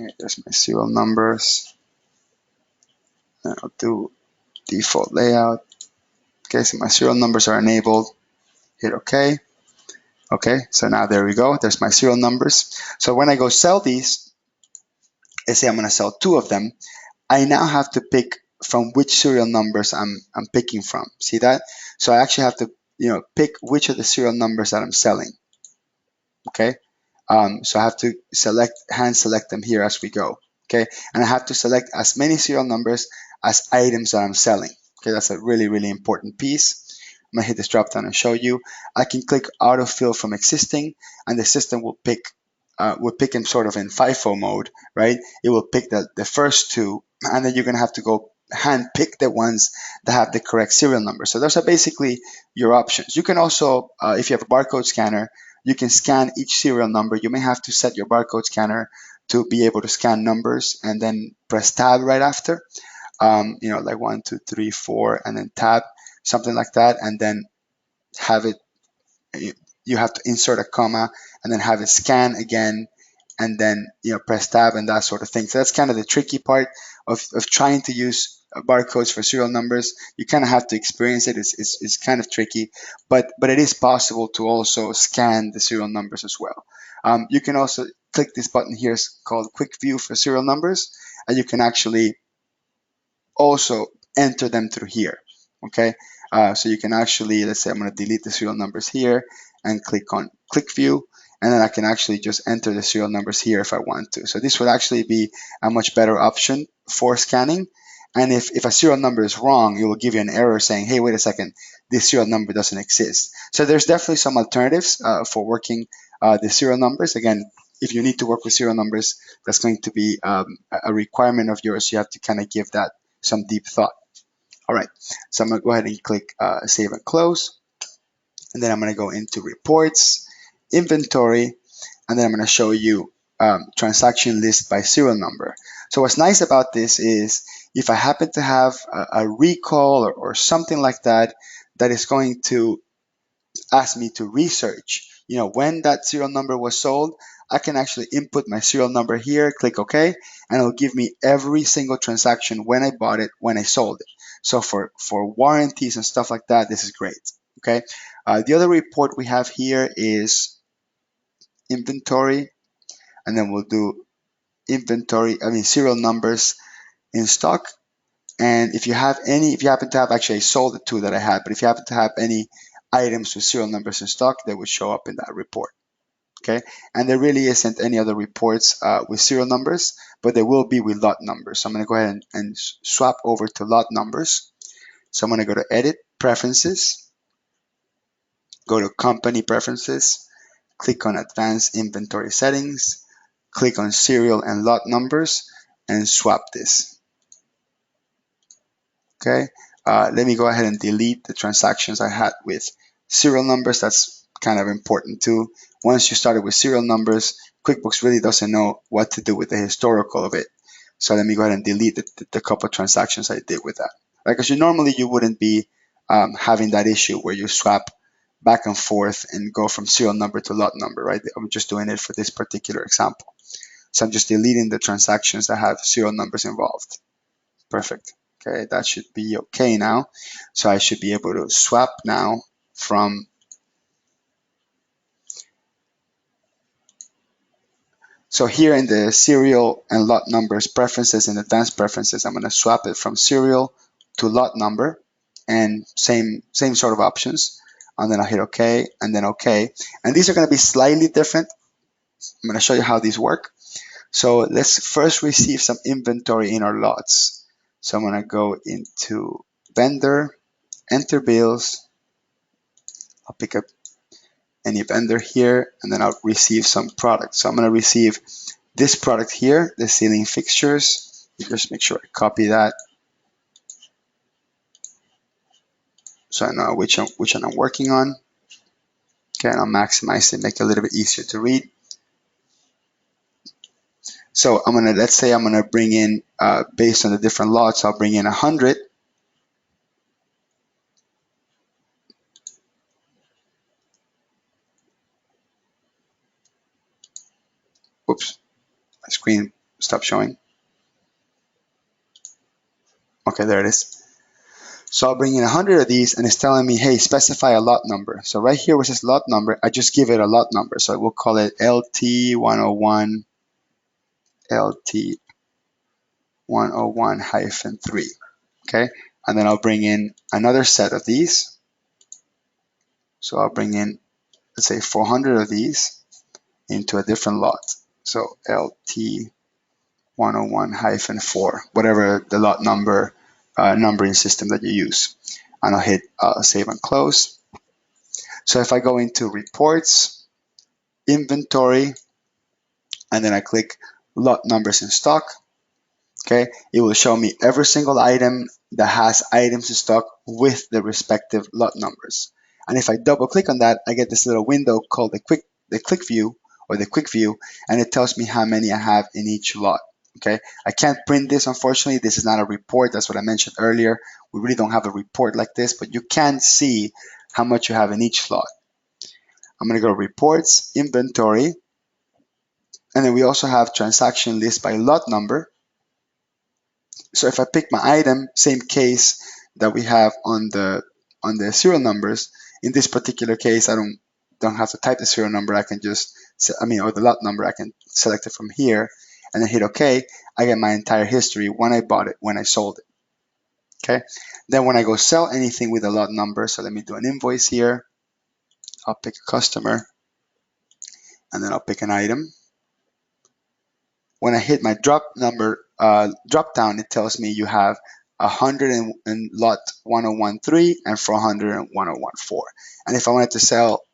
Okay, there's my serial numbers. And I'll do default layout. Okay, so my serial numbers are enabled. Hit OK. Okay, so now there we go. There's my serial numbers. So when I go sell these, let's say I'm going to sell 2 of them, I now have to pick from which serial numbers I'm picking from. See that? So I actually have to pick which of the serial numbers that I'm selling. Okay, so I have to hand select them here as we go. Okay, and I have to select as many serial numbers as items that I'm selling. Okay, that's a really, really important piece. I'm gonna hit this drop down and show you. I can click autofill from existing, and the system will pick them sort of in FIFO mode, right? It will pick the first 2, and then you're gonna have to go hand pick the ones that have the correct serial number. So those are basically your options. You can also, if you have a barcode scanner, you can scan each serial number. You may have to set your barcode scanner to be able to scan numbers and then press tab right after. Like 1, 2, 3, 4, and then tab, something like that, and then have it. You have to insert a comma and then have it scan again, and then press tab and that sort of thing. So that's kind of the tricky part of trying to use barcodes for serial numbers. You kind of have to experience it. It's kind of tricky, but it is possible to also scan the serial numbers as well. You can also click this button here, it's called Quick View for serial numbers, and you can actually also enter them through here. Okay, so you can actually, let's say I'm going to delete the serial numbers here and click on Quick View, and then I can actually just enter the serial numbers here if I want to. So this would actually be a much better option for scanning. And if a serial number is wrong, it will give you an error saying, hey, wait a second, this serial number doesn't exist. So there's definitely some alternatives for working the serial numbers. Again, if you need to work with serial numbers, that's going to be a requirement of yours. You have to kind of give that some deep thought. All right, so I'm going to go ahead and click Save and Close. And then I'm going to go into Reports, Inventory, and then I'm going to show you transaction list by serial number. So what's nice about this is if I happen to have a recall or something like that that is going to ask me to research, when that serial number was sold, I can actually input my serial number here, click OK, and it'll give me every single transaction when I bought it, when I sold it. So for warranties and stuff like that, this is great. Okay. The other report we have here is inventory, and then we'll do serial numbers in stock. And if you happen to have, actually I sold the 2 that I had, but if you happen to have any items with serial numbers in stock, they would show up in that report. Okay, and there really isn't any other reports with serial numbers, but there will be with lot numbers. So I'm going to go ahead and swap over to lot numbers. So I'm going to go to Edit, Preferences, go to Company Preferences, click on Advanced Inventory Settings, click on Serial and Lot Numbers, and swap this. Okay, let me go ahead and delete the transactions I had with serial numbers. That's kind of important too. Once you started with serial numbers, QuickBooks really doesn't know what to do with the historical of it. So let me go ahead and delete the couple of transactions I did with that. Right? Because normally you wouldn't be having that issue where you swap back and forth and go from serial number to lot number, right? I'm just doing it for this particular example. So I'm just deleting the transactions that have serial numbers involved. Perfect. Okay, that should be okay now. So I should be able to swap now from, so here in the serial and lot numbers preferences and advanced preferences, I'm going to swap it from serial to lot number, and same sort of options. And then I'll hit OK, and then OK. And these are going to be slightly different. I'm going to show you how these work. So let's first receive some inventory in our lots. So I'm going to go into vendor, enter bills. I'll pick up any vendor here, and then I'll receive some product. So I'm going to receive this product here, the ceiling fixtures. Just make sure I copy that so I know which one I'm working on. Okay, and I'll maximize it, make it a little bit easier to read. So I'm gonna, let's say I'm gonna bring in, based on the different lots, I'll bring in 100. Whoops, my screen stopped showing. Okay, there it is. So I'll bring in 100 of these, and it's telling me, hey, specify a lot number. So right here where it says lot number, I just give it a lot number. So we'll call it LT101, LT101-3. Okay, and then I'll bring in another set of these. So I'll bring in, let's say 400 of these into a different lot. So LT101-4, whatever the lot number numbering system that you use. And I'll hit save and close. So if I go into reports, inventory, and then I click lot numbers in stock, okay, it will show me every single item that has items in stock with the respective lot numbers. And if I double click on that, I get this little window called the quick view, and it tells me how many I have in each lot. Okay, I can't print this, unfortunately. This is not a report. That's what I mentioned earlier. We really don't have a report like this, but you can see how much you have in each lot. I'm going to go reports, inventory, and then we also have transaction list by lot number. So if I pick my item, same case that we have on the serial numbers. In this particular case, I don't have to type the serial number. I can just, or the lot number. I can select it from here and then hit OK. I get my entire history, when I bought it, when I sold it. Okay. Then when I go sell anything with a lot number, so let me do an invoice here. I'll pick a customer, and then I'll pick an item. When I hit my drop down, it tells me you have 100 in lot 101-3 and 400 in 101-4. And if I wanted to sell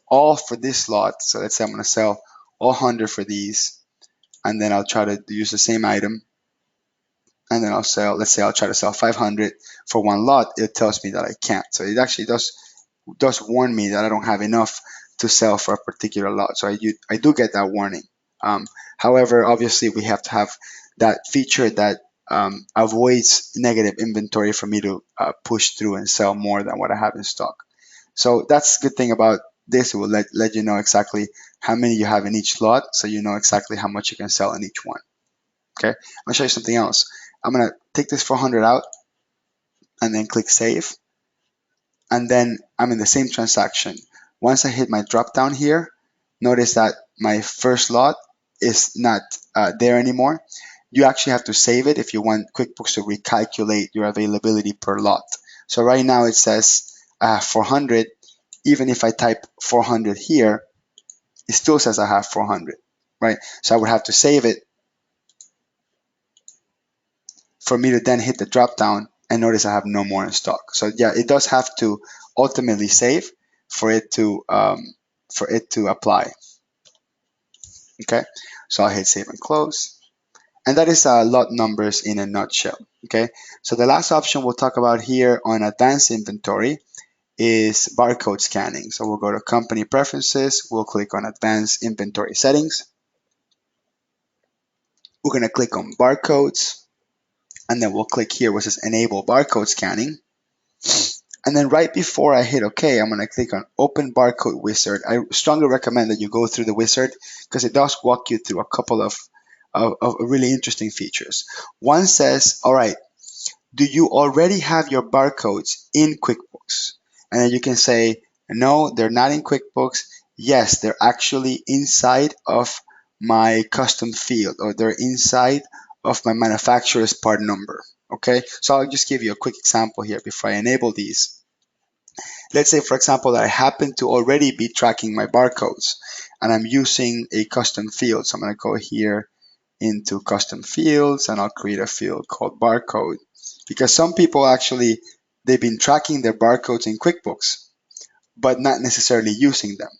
all for this lot, so let's say I'm going to sell all 100 for these, and then I'll try to use the same item, and then I'll sell, let's say I'll try to sell 500 for one lot, it tells me that I can't. So it actually does warn me that I don't have enough to sell for a particular lot. So I do get that warning. However, obviously we have to have that feature that avoids negative inventory for me to push through and sell more than what I have in stock. So that's the good thing about this. It will let you know exactly how many you have in each lot, so you know exactly how much you can sell in each one. Okay, I'm gonna show you something else. I'm gonna take this 400 out and then click save. And then I'm in the same transaction. Once I hit my drop down here, notice that my first lot is not there anymore. You actually have to save it if you want QuickBooks to recalculate your availability per lot. So right now it says 400. Even if I type 400 here, it still says I have 400, right? So I would have to save it for me to then hit the drop down and notice I have no more in stock. So yeah, it does have to ultimately save for it to apply. Okay, so I'll hit save and close. And that is lot numbers in a nutshell. Okay, so the last option we'll talk about here on advanced inventory is barcode scanning. So we'll go to company preferences, we'll click on advanced inventory settings. We're going to click on barcodes, and then we'll click here which is enable barcode scanning. And then right before I hit OK, I'm going to click on Open Barcode Wizard. I strongly recommend that you go through the wizard because it does walk you through a couple of really interesting features. One says, all right, do you already have your barcodes in QuickBooks? And then you can say, no, they're not in QuickBooks. Yes, they're actually inside of my custom field, or they're inside of my manufacturer's part number. Okay, so I'll just give you a quick example here before I enable these. Let's say, for example, that I happen to already be tracking my barcodes and I'm using a custom field. So I'm going to go here into custom fields and I'll create a field called barcode, because some people actually, they've been tracking their barcodes in QuickBooks but not necessarily using them.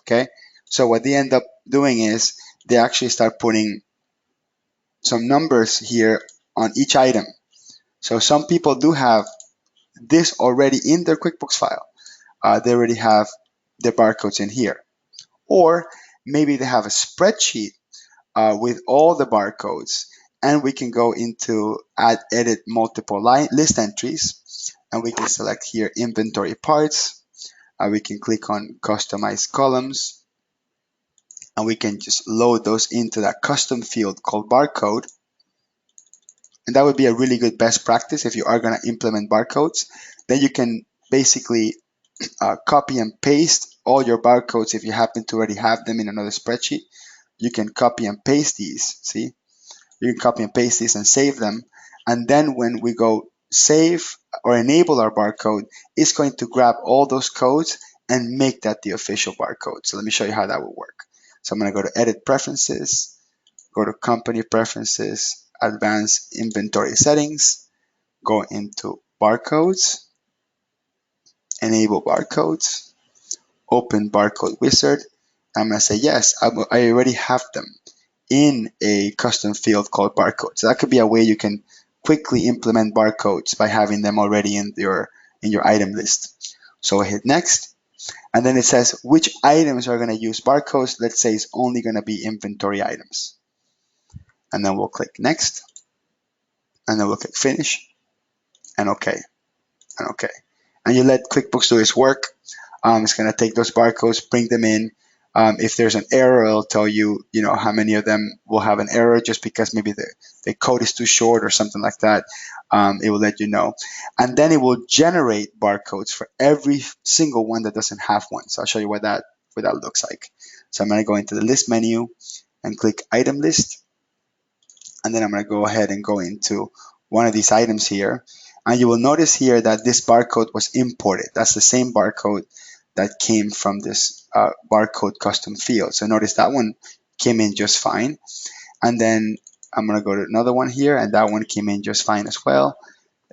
Okay, so what they end up doing is they actually start putting some numbers here on each item. So some people do have this already in their QuickBooks file. They already have their barcodes in here, or maybe they have a spreadsheet with all the barcodes, and we can go into add edit multiple list entries, and we can select here inventory parts. We can click on customize columns, and we can just load those into that custom field called barcode. And that would be a really good best practice if you are going to implement barcodes. Then you can basically copy and paste all your barcodes. If you happen to already have them in another spreadsheet, you can copy and paste these. See, you can copy and paste these and save them. And then when we go save or enable our barcode, it's going to grab all those codes and make that the official barcode. So let me show you how that will work. So I'm going to go to edit preferences, go to company preferences, advanced inventory settings, go into barcodes, enable barcodes, open barcode wizard. I'm going to say, yes, I already have them in a custom field called barcode. So that could be a way you can quickly implement barcodes by having them already in your item list. So I hit next, and then it says which items are going to use barcodes. Let's say it's only going to be inventory items. And then we'll click next, and then we'll click finish, and OK, and OK. And you let QuickBooks do its work. It's going to take those barcodes, bring them in. If there's an error, it'll tell you, how many of them will have an error just because maybe the code is too short or something like that. It will let you know. And then it will generate barcodes for every single one that doesn't have one. So I'll show you what that looks like. So I'm going to go into the list menu and click item list. And then I'm going to go ahead and go into one of these items here. And you will notice here that this barcode was imported. That's the same barcode that came from this barcode custom field. So notice that one came in just fine. And then I'm going to go to another one here, and that one came in just fine as well.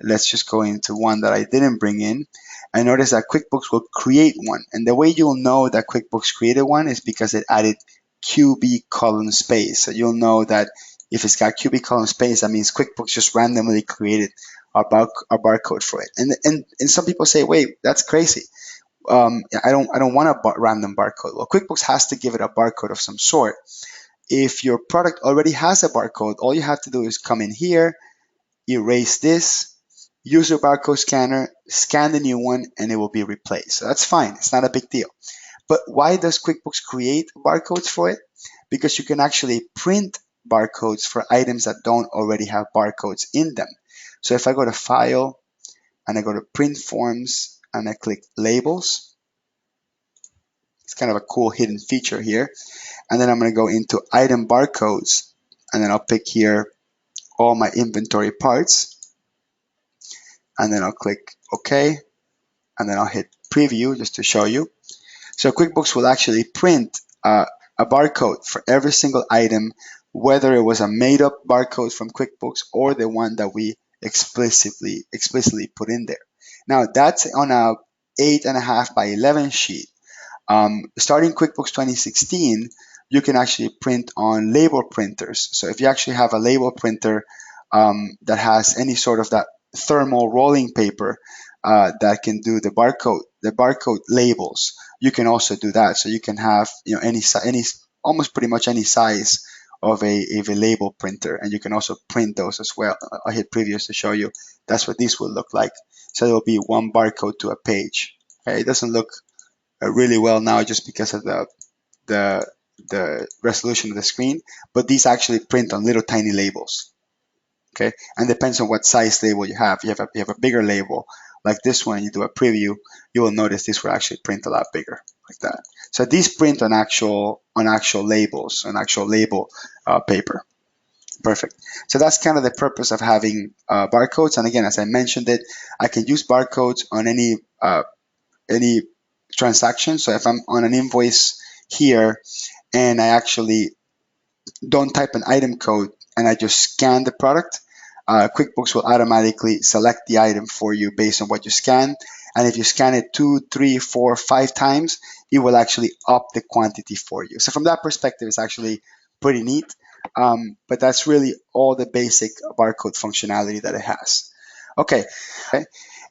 Let's just go into one that I didn't bring in. And notice that QuickBooks will create one. And the way you'll know that QuickBooks created one is because it added QB column space. So you'll know that if it's got QB column space, that means QuickBooks just randomly created a barcode for it. And some people say, wait, that's crazy. I don't want a random barcode. Well, QuickBooks has to give it a barcode of some sort. If your product already has a barcode, all you have to do is come in here, erase this, use your barcode scanner, scan the new one, and it will be replaced. So that's fine. It's not a big deal. But why does QuickBooks create barcodes for it? Because you can actually print barcodes for items that don't already have barcodes in them. So if I go to File and I go to Print Forms and I click Labels, it's kind of a cool hidden feature here. And then I'm going to go into Item Barcodes, and then I'll pick here all my inventory parts. And then I'll click OK, and then I'll hit Preview just to show you. So QuickBooks will actually print a barcode for every single item, whether it was a made-up barcode from QuickBooks or the one that we explicitly put in there. Now that's on a 8.5 by 11 sheet. Starting QuickBooks 2016, you can actually print on label printers. So if you actually have a label printer that has any sort of that thermal rolling paper that can do the barcode labels, you can also do that. So you can have any almost pretty much any size of a label printer, and you can also print those as well. I hit previous to show you. That's what these will look like. So there will be one barcode to a page. Okay, it doesn't look really well now just because of the resolution of the screen, but these actually print on little tiny labels. Okay, and depends on what size label you have. You have a bigger label like this one, you do a preview, you will notice this will actually print a lot bigger like that. So these print on actual labels, on actual label paper. Perfect. So that's kind of the purpose of having barcodes. And again, as I mentioned it, I can use barcodes on any transaction. So if I'm on an invoice here and I actually don't type an item code and I just scan the product, QuickBooks will automatically select the item for you based on what you scan. And if you scan it 2, 3, 4, 5 times, it will actually up the quantity for you. So from that perspective, it's actually pretty neat. But that's really all the basic barcode functionality that it has. Okay.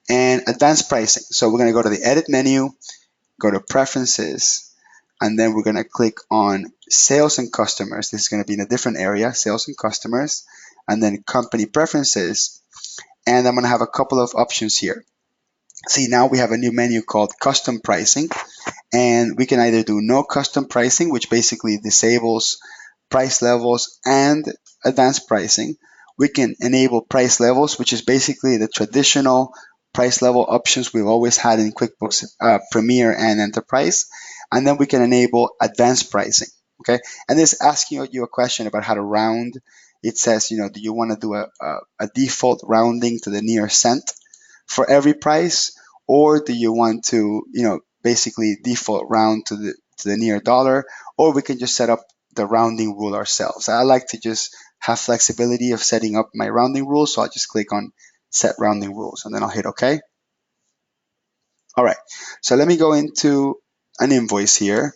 And advanced pricing. So we're going to go to the edit menu, go to preferences, and then we're going to click on sales and customers. This is going to be in a different area, sales and customers, and then company preferences. And I'm going to have a couple of options here. See, now we have a new menu called custom pricing, and we can either do no custom pricing, which basically disables price levels and advanced pricing. We can enable price levels, which is basically the traditional price level options we've always had in QuickBooks Premier and Enterprise. And then we can enable advanced pricing. Okay, and this is asking you a question about how to round. It says, do you want to do a default rounding to the near cent for every price, or do you want to, basically default round to the near dollar, or we can just set up the rounding rule ourselves. I like to just have flexibility of setting up my rounding rules, so I'll just click on set rounding rules, and then I'll hit OK. All right, so let me go into an invoice here.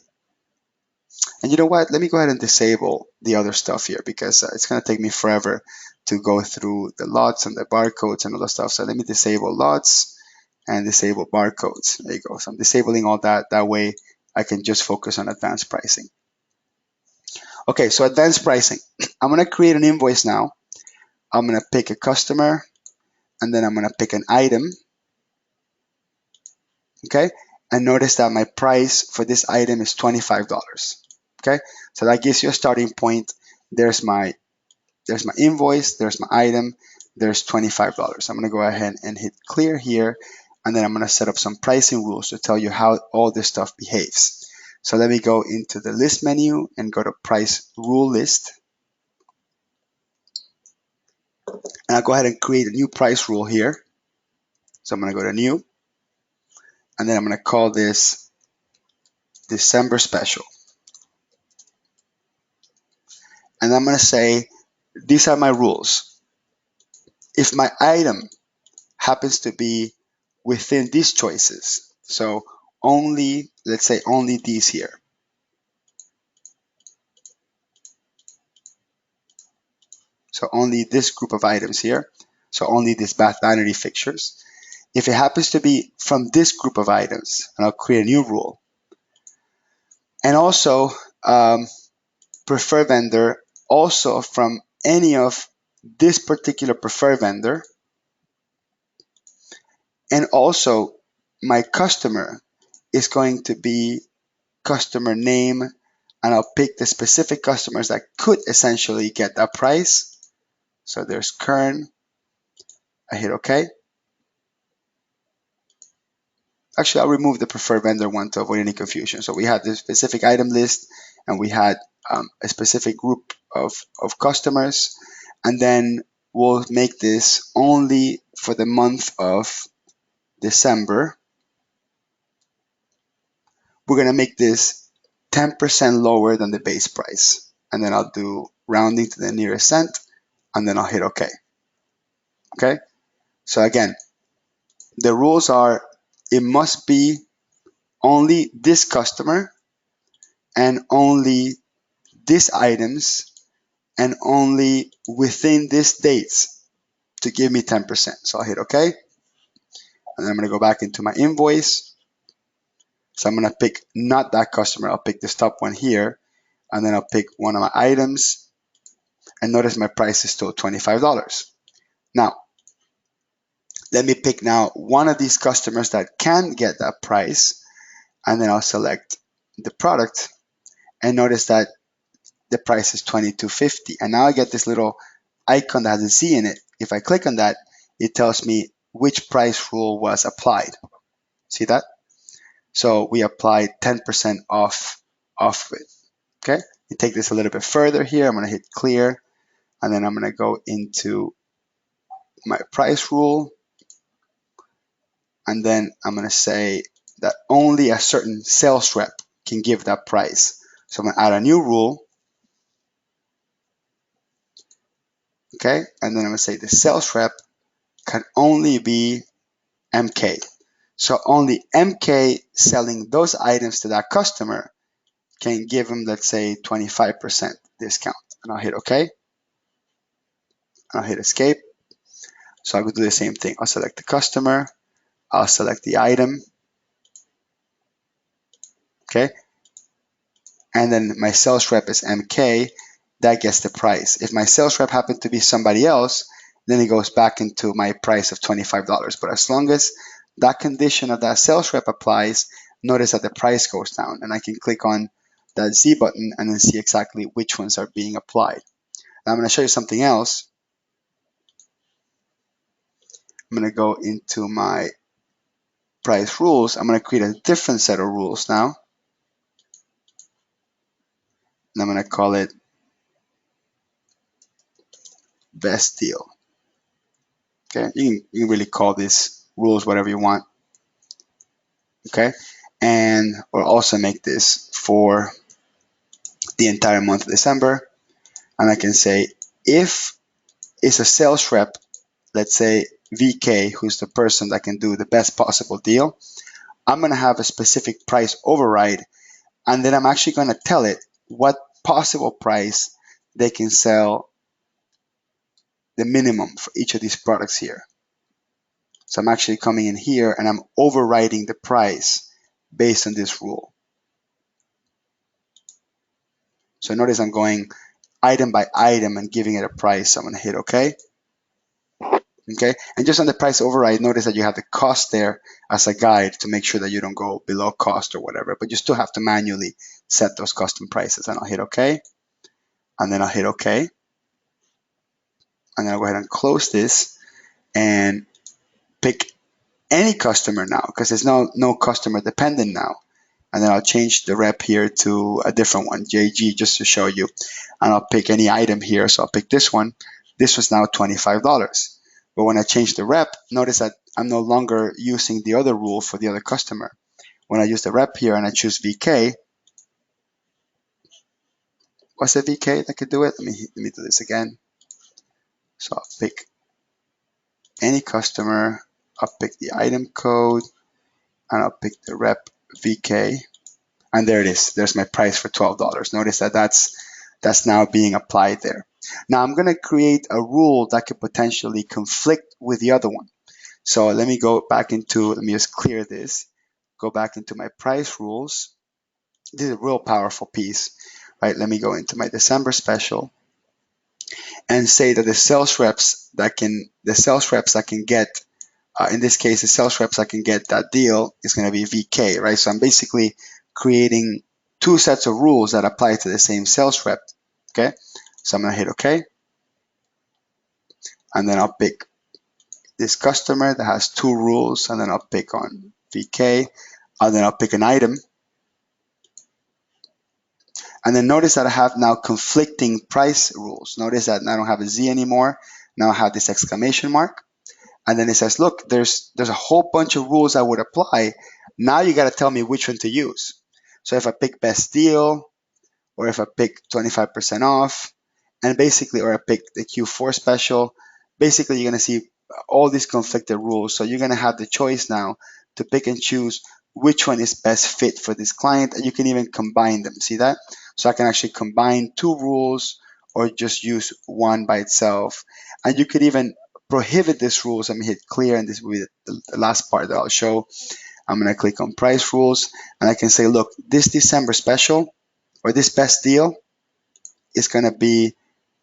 And you know what? Let me go ahead and disable the other stuff here because it's going to take me forever to go through the lots and the barcodes and all the stuff. So let me disable lots and disable barcodes. There you go. So I'm disabling all that. That way I can just focus on advanced pricing. Okay, so advanced pricing. I'm going to create an invoice now. I'm going to pick a customer, and then I'm going to pick an item. Okay, and notice that my price for this item is $25. Okay, so that gives you a starting point. There's my invoice, there's my item, there's $25. I'm going to go ahead and hit clear here, and then I'm going to set up some pricing rules to tell you how all this stuff behaves. So let me go into the list menu and go to price rule list. And I'll go ahead and create a new price rule here. So I'm going to go to new, and then I'm going to call this December special. And I'm going to say, these are my rules. If my item happens to be within these choices, so only, let's say only these here. So only this group of items here. So only these bath vanity fixtures. If it happens to be from this group of items, and I'll create a new rule. And also prefer vendor also from any of this particular prefer vendor. And also my customer is going to be customer name, and I'll pick the specific customers that could essentially get that price. So there's Kern. I hit OK. Actually, I'll remove the preferred vendor one to avoid any confusion. So we had this specific item list, and we had a specific group of customers, and then we'll make this only for the month of December. We're going to make this 10% lower than the base price, and then I'll do rounding to the nearest cent, and then I'll hit OK. Okay, So again, the rules are it must be only this customer and only these items and only within these dates to give me 10%. So I'll hit OK. And then I'm going to go back into my invoice. So I'm going to pick not that customer. I'll pick this top one here. And then I'll pick one of my items. And notice my price is still $25. Now, let me pick now one of these customers that can get that price. And then I'll select the product. And notice that the price is $22.50. And now I get this little icon that has a Z in it. If I click on that, it tells me which price rule was applied. See that? So we applied 10% off it. Okay. You take this a little bit further here. I'm going to hit clear, and then I'm going to go into my price rule, and then I'm going to say that only a certain sales rep can give that price. So I'm going to add a new rule. Okay, and then I'm going to say the sales rep can only be MK. So only MK selling those items to that customer can give them, let's say, 25% discount. And I'll hit OK. And I'll hit escape. So I'll do the same thing. I'll select the customer. I'll select the item. Okay. And then my sales rep is MK. That gets the price. If my sales rep happened to be somebody else, then it goes back into my price of $25. But as long as that condition of that sales rep applies, notice that the price goes down. And I can click on that Z button and then see exactly which ones are being applied. Now I'm going to show you something else. I'm going to go into my price rules. I'm going to create a different set of rules now. And I'm going to call it best deal. Okay, you can really call these rules whatever you want. Okay, and we'll also make this for the entire month of December. And I can say if it's a sales rep, let's say VK, who's the person that can do the best possible deal, I'm going to have a specific price override, and then I'm actually going to tell it what possible price they can sell the minimum for each of these products here. So I'm actually coming in here and I'm overriding the price based on this rule. So notice I'm going item by item and giving it a price. I'm going to hit OK. Okay, and just on the price override, notice that you have the cost there as a guide to make sure that you don't go below cost or whatever, but you still have to manually set those custom prices. And I'll hit OK, and then I'll hit OK, and then I'll go ahead and close this and pick any customer now because there's no customer dependent now. And then I'll change the rep here to a different one, JG, just to show you. And I'll pick any item here. So I'll pick this one. This was now $25. But when I change the rep, notice that I'm no longer using the other rule for the other customer. When I use the rep here and I choose VK, what's the VK that could do it? Let me do this again. So I'll pick any customer. I'll pick the item code, and I'll pick the rep VK. And there it is. There's my price for $12. Notice that that's now being applied there. Now I'm going to create a rule that could potentially conflict with the other one. So let me go back into, let me just clear this, go back into my price rules. This is a real powerful piece, right? Let me go into my December special and say that the sales reps that can get, in this case, the sales reps that can get that deal is going to be VK, right? So I'm basically creating two sets of rules that apply to the same sales rep, okay? So I'm going to hit OK. And then I'll pick this customer that has two rules, and then I'll pick on VK, and then I'll pick an item. And then notice that I have now conflicting price rules. Notice that I don't have a Z anymore. Now I have this exclamation mark. And then it says, look, there's a whole bunch of rules that would apply. Now you got to tell me which one to use. So if I pick best deal, or if I pick 25% off, and basically, or I pick the Q4 special, basically you're going to see all these conflicted rules. So you're going to have the choice now to pick and choose which one is best fit for this client, and you can even combine them. See that? So I can actually combine two rules or just use one by itself. And you could even prohibit these rules. Let me hit clear, and this will be the last part that I'll show. I'm going to click on price rules, and I can say, look, this December special or this best deal is going to be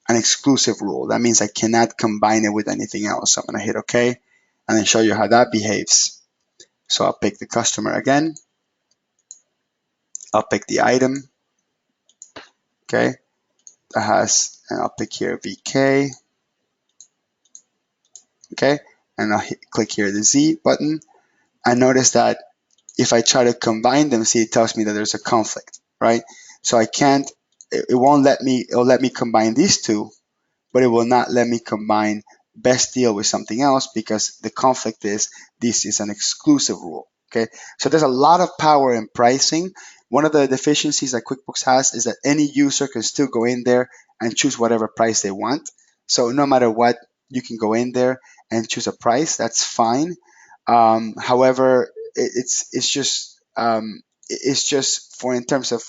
an exclusive rule. That means I cannot combine it with anything else. So I'm going to hit OK and then show you how that behaves. So I'll pick the customer again. I'll pick the item. Okay. That has, and I'll pick here VK. Okay. And I'll click here the Z button. I notice that if I try to combine them, see, it tells me that there's a conflict, right? So I can't, it won't let me, it'll let me combine these two, but it will not let me combine best deal with something else because the conflict is this is an exclusive rule. Okay, so there's a lot of power in pricing. One of the deficiencies that QuickBooks has is that any user can still go in there and choose whatever price they want. So no matter what, you can go in there and choose a price. That's fine. However, it's just for in terms of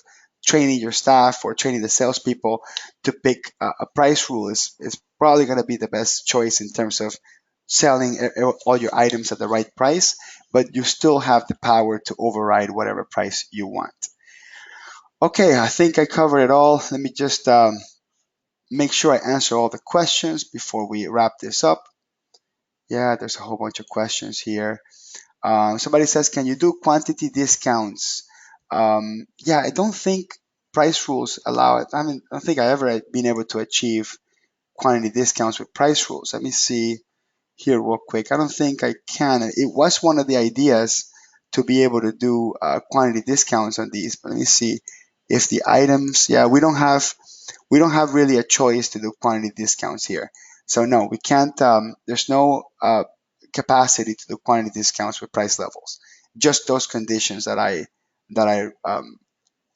training your staff or training the salespeople to pick a price rule is probably going to be the best choice in terms of selling all your items at the right price, but you still have the power to override whatever price you want. Okay, I think I covered it all. Let me just make sure I answer all the questions before we wrap this up. Yeah, there's a whole bunch of questions here. Somebody says, can you do quantity discounts? Yeah, I don't think price rules allow it. I mean, I don't think I ever been able to achieve quantity discounts with price rules. Let me see here real quick. I don't think I can. It was one of the ideas to be able to do quantity discounts on these, but let me see if the items, yeah, we don't have really a choice to do quantity discounts here. So no, we can't, there's no capacity to do quantity discounts with price levels. Just those conditions that I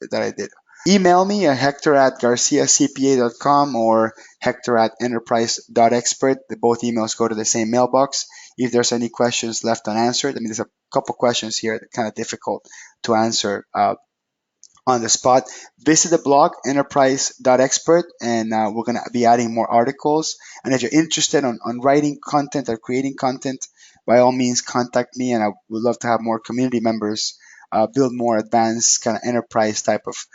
did. Email me at hector@garciacpa.com or hector@enterprise.expert. Both emails go to the same mailbox. If there's any questions left unanswered, I mean, there's a couple questions here that are kind of difficult to answer on the spot. Visit the blog enterprise.expert, and we're going to be adding more articles. And if you're interested on writing content or creating content, by all means contact me, and I would love to have more community members build more advanced kind of enterprise type of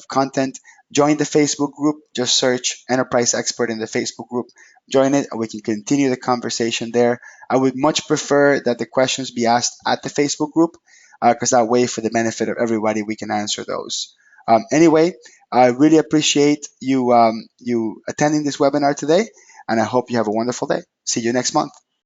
content. Join the Facebook group. Just search Enterprise Expert in the Facebook group. Join it, and we can continue the conversation there. I would much prefer that the questions be asked at the Facebook group, because that way, for the benefit of everybody, we can answer those. Anyway, I really appreciate you attending this webinar today, and I hope you have a wonderful day. See you next month.